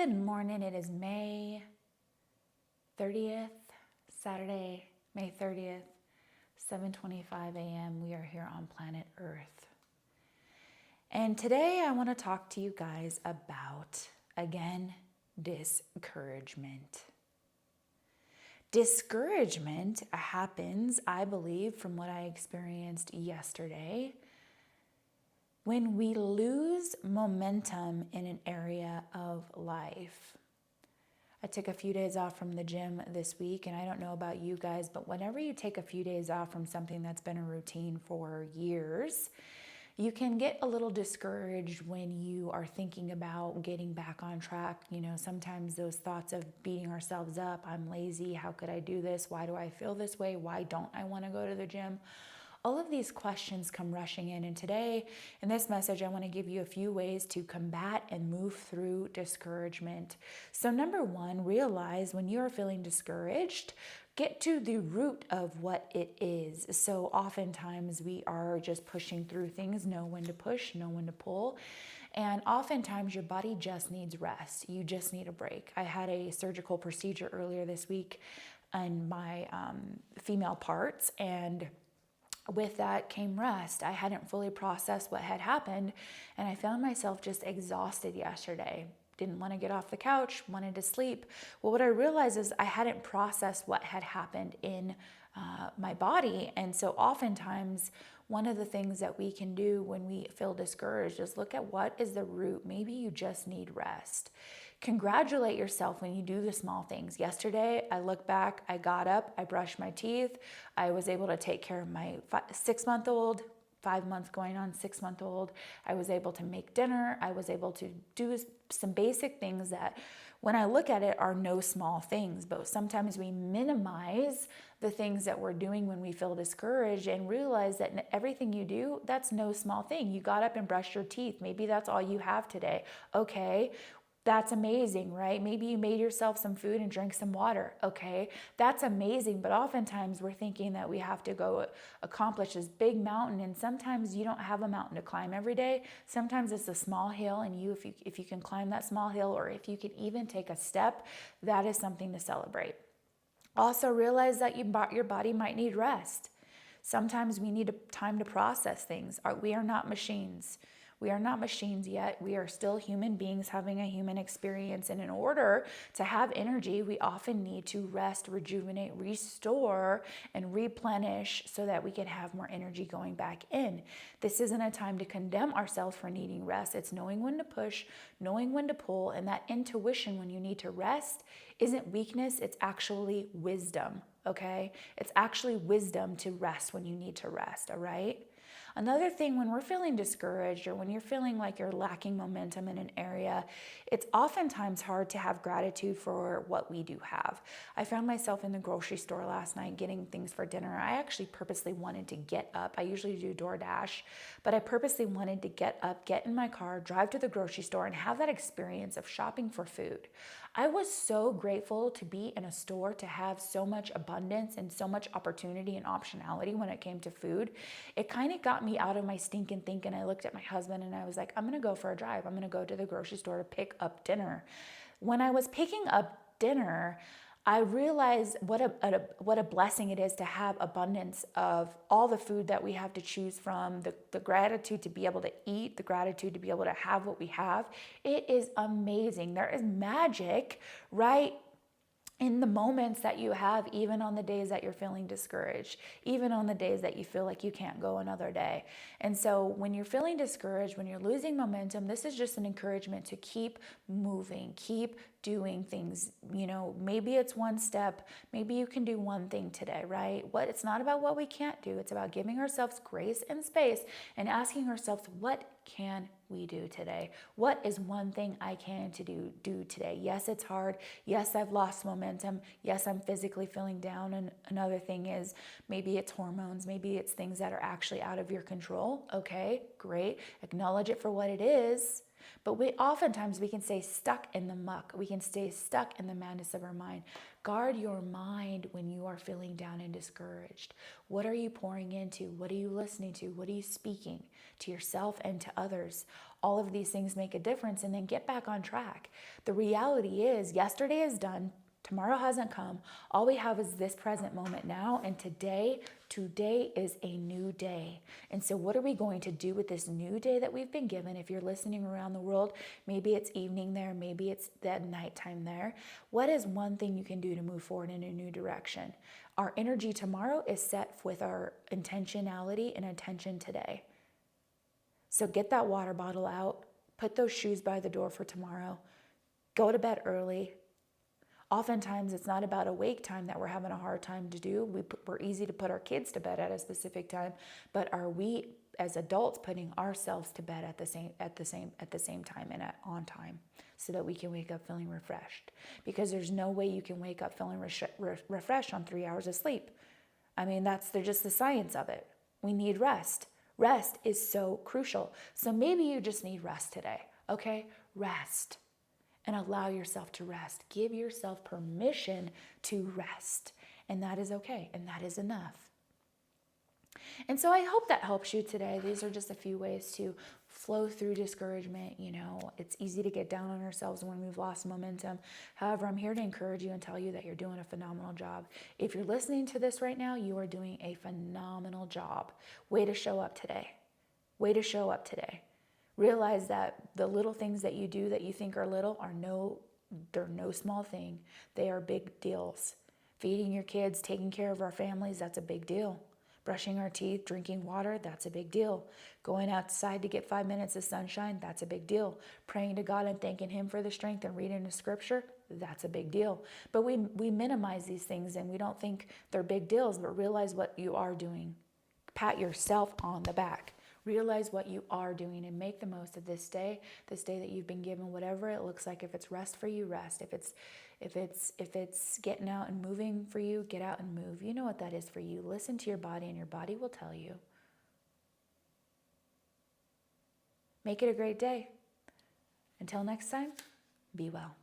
Good morning. It is May 30th, Saturday, May 30th, 7:25 a.m. We are here on planet Earth. And today I want to talk to you guys about, again, discouragement. Discouragement happens, I believe, from what I experienced yesterday, when we lose momentum in an area of life. I took a few days off from the gym this week, and I don't know about you guys, but whenever you take a few days off from something that's been a routine for years, you can get a little discouraged when you are thinking about getting back on track. You know, sometimes those thoughts of beating ourselves up, I'm lazy, how could I do this? Why do I feel this way? Why don't I want to go to the gym? All of these questions come rushing in, and today in this message, I want to give you a few ways to combat and move through discouragement. So number one, realize when you are feeling discouraged, get to the root of what it is. So oftentimes we are just pushing through things, know when to push, know when to pull. And oftentimes your body just needs rest. You just need a break. I had a surgical procedure earlier this week on my female parts, and with that came rest. I hadn't fully processed what had happened, and I found myself just exhausted yesterday. Didn't want to get off the couch, wanted to sleep. Well, what I realized is I hadn't processed what had happened in my body. And so oftentimes, one of the things that we can do when we feel discouraged is look at what is the root. Maybe you just need rest. Congratulate yourself when you do the small things. Yesterday, I look back, I got up, I brushed my teeth, I was able to take care of my 6-month-old, 5 months going on 6-month-old. I was able to make dinner. I was able to do some basic things that, when I look at it, are no small things. But sometimes we minimize the things that we're doing when we feel discouraged and realize that everything you do, that's no small thing. You got up and brushed your teeth. Maybe that's all you have today. Okay. That's amazing, right? Maybe you made yourself some food and drank some water. Okay, that's amazing. But oftentimes we're thinking that we have to go accomplish this big mountain, and sometimes you don't have a mountain to climb every day. Sometimes it's a small hill, and if you can climb that small hill, or if you can even take a step, that is something to celebrate. Also realize that your body might need rest. Sometimes we need time to process things. We are not machines. We are not machines yet. We are still human beings having a human experience. And in order to have energy, we often need to rest, rejuvenate, restore, and replenish so that we can have more energy going back in. This isn't a time to condemn ourselves for needing rest. It's knowing when to push, knowing when to pull, and that intuition when you need to rest isn't weakness, it's actually wisdom, okay? It's actually wisdom to rest when you need to rest, all right? Another thing, when we're feeling discouraged or when you're feeling like you're lacking momentum in an area, it's oftentimes hard to have gratitude for what we do have. I found myself in the grocery store last night getting things for dinner. I actually purposely wanted to get up. I usually do DoorDash, but I purposely wanted to get up, get in my car, drive to the grocery store, and have that experience of shopping for food. I was so grateful to be in a store, to have so much abundance and so much opportunity and optionality when it came to food. It kind of got me out of my stinking thinking. I looked at my husband and I was like, I'm going to go for a drive. I'm going to go to the grocery store to pick up dinner. When I was picking up dinner, I realized what a blessing it is to have abundance of all the food that we have to choose from, the gratitude to be able to eat, the gratitude to be able to have what we have. It is amazing. There is magic, right, in the moments that you have, even on the days that you're feeling discouraged, even on the days that you feel like you can't go another day. And so when you're feeling discouraged, when you're losing momentum, this is just an encouragement to keep moving, keep doing things. You know, maybe it's one step, maybe you can do one thing today, right? It's not about what we can't do. It's about giving ourselves grace and space and asking ourselves, what can we do today? What is one thing I can do today? Yes, it's hard. Yes, I've lost momentum. Yes, I'm physically feeling down. And another thing is maybe it's hormones. Maybe it's things that are actually out of your control. Okay, great. Acknowledge it for what it is. But oftentimes we can stay stuck in the muck. We can stay stuck in the madness of our mind. Guard your mind when you are feeling down and discouraged. What are you pouring into? What are you listening to? What are you speaking to yourself and to others? All of these things make a difference, and then get back on track. The reality is, yesterday is done. Tomorrow hasn't come. All we have is this present moment now, and today is a new day. And so what are we going to do with this new day that we've been given? If you're listening around the world, maybe it's evening there, maybe it's that nighttime there. What is one thing you can do to move forward in a new direction? Our energy tomorrow is set with our intentionality and attention today. So get that water bottle out, put those shoes by the door for tomorrow, go to bed early. Oftentimes, it's not about awake time that we're having a hard time to do. We're easy to put our kids to bed at a specific time, but are we as adults putting ourselves to bed at the same time and on time, so that we can wake up feeling refreshed? Because there's no way you can wake up feeling refreshed on 3 hours of sleep. I mean, they're just the science of it. We need rest. Rest is so crucial. So maybe you just need rest today. Okay, rest. And allow yourself to rest. Give yourself permission to rest. And that is okay. And that is enough. And so I hope that helps you today. These are just a few ways to flow through discouragement. You know, it's easy to get down on ourselves when we've lost momentum. However, I'm here to encourage you and tell you that you're doing a phenomenal job. If you're listening to this right now, you are doing a phenomenal job. Way to show up today. Way to show up today. Realize that the little things that you do that you think are little they're no small thing. They are big deals. Feeding your kids, taking care of our families, that's a big deal. Brushing our teeth, drinking water, that's a big deal. Going outside to get 5 minutes of sunshine, that's a big deal. Praying to God and thanking Him for the strength and reading the scripture, that's a big deal. But we minimize these things and we don't think they're big deals, but realize what you are doing. Pat yourself on the back. Realize what you are doing and make the most of this day that you've been given, whatever it looks like. If it's rest for you, rest. If it's getting out and moving for you, get out and move. You know what that is for you. Listen to your body and your body will tell you. Make it a great day. Until next time, be well.